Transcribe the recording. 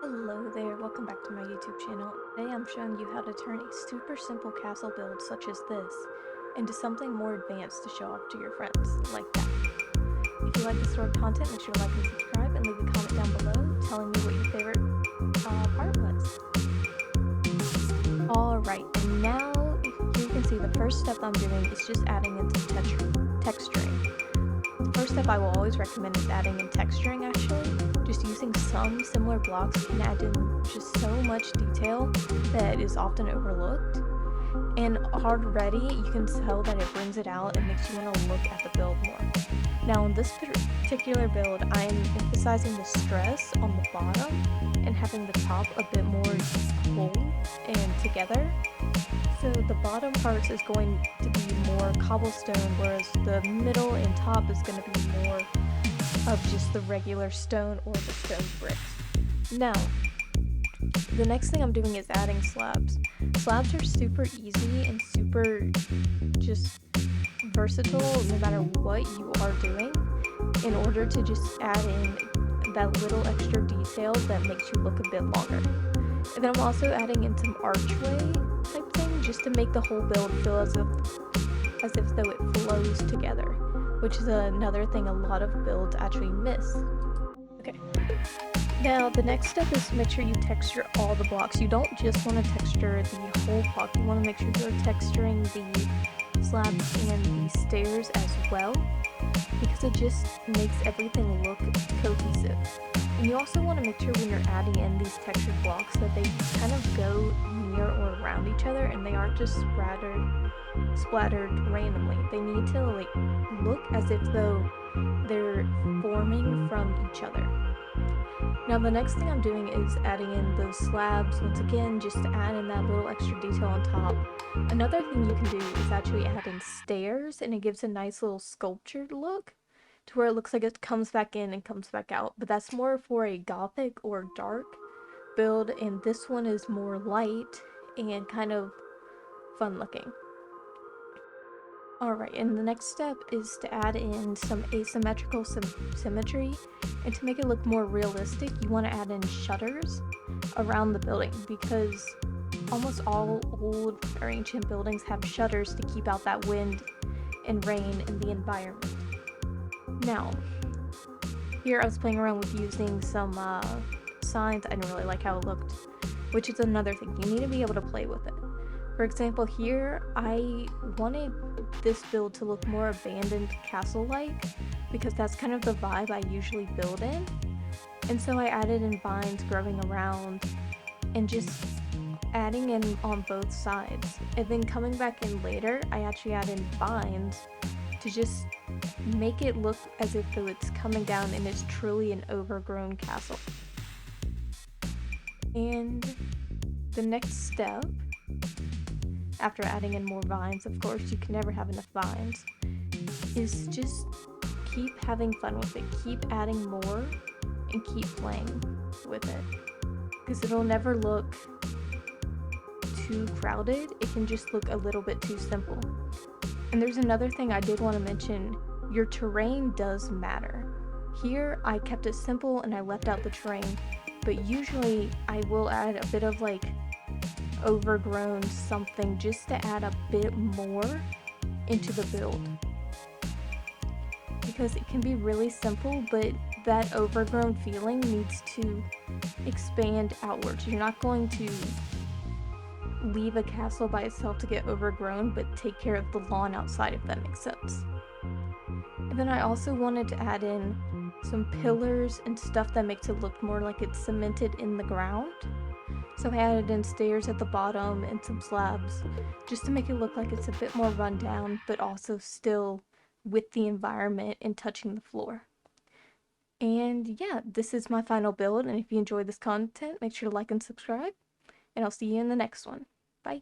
Hello there, welcome back to my YouTube channel. Today I'm showing you how to turn a super simple castle build such as this into something more advanced to show off to your friends, like that. If you like this sort of content, make sure to like and subscribe and leave a comment down below telling me what your favorite part was. Alright, and now you can see the first step I'm doing is just adding in some texturing. The first step I will always recommend is adding in texturing actually. Just using some similar blocks can add in just so much detail that is often overlooked. And already you can tell that it brings it out and makes you want to look at the build more. Now in this particular build, I'm emphasizing the stress on the bottom and having the top a bit more whole and together. So the bottom parts is going to be more cobblestone, whereas the middle and top is going to be more of just the regular stone or the stone bricks. Now, the next thing I'm doing is adding slabs. Slabs are super easy and super just versatile no matter what you are doing in order to just add in that little extra detail that makes you look a bit longer. And then I'm also adding in some archway type thing just to make the whole build feel as if though it flows together, which is another thing a lot of builds actually miss. Okay. Now the next step is to make sure you texture all the blocks. You don't just want to texture the whole block, you want to make sure you're texturing the slabs and the stairs as well, because it just makes everything look cohesive. And you also want to make sure when you're adding in these textured blocks that they kind of go near or around each other and they aren't just splattered randomly. They need to look as if though they're forming from each other. Now the next thing I'm doing is adding in those slabs once again just to add in that little extra detail on top. Another thing you can do is actually add in stairs, and it gives a nice little sculptured look to where it looks like it comes back in and comes back out, but that's more for a gothic or dark build, and this one is more light and kind of fun looking. Alright, and the next step is to add in some asymmetrical symmetry, and to make it look more realistic you want to add in shutters around the building, because almost all old or ancient buildings have shutters to keep out that wind and rain in the environment. Now, here I was playing around with using some signs. I didn't really like how it looked, which is another thing. You need to be able to play with it. For example, here I wanted this build to look more abandoned castle-like, because that's kind of the vibe I usually build in. And so I added in vines growing around and just adding in on both sides. And then coming back in later, I actually add in vines to just make it look as if though it's coming down and it's truly an overgrown castle. And the next step, after adding in more vines, of course you can never have enough vines, is just keep having fun with it, keep adding more and keep playing with it, because it'll never look too crowded, it can just look a little bit too simple. And there's another thing I did want to mention. Your terrain does matter. Here I kept it simple and I left out the terrain, but usually I will add a bit of like overgrown something just to add a bit more into the build, because it can be really simple, but that overgrown feeling needs to expand outwards. You're not going to leave a castle by itself to get overgrown, but take care of the lawn outside, if that makes sense. And then I also wanted to add in some pillars and stuff that makes it look more like it's cemented in the ground. So I added in stairs at the bottom and some slabs just to make it look like it's a bit more run down, but also still with the environment and touching the floor. And yeah, this is my final build, and if you enjoyed this content, make sure to like and subscribe, and I'll see you in the next one. Bye.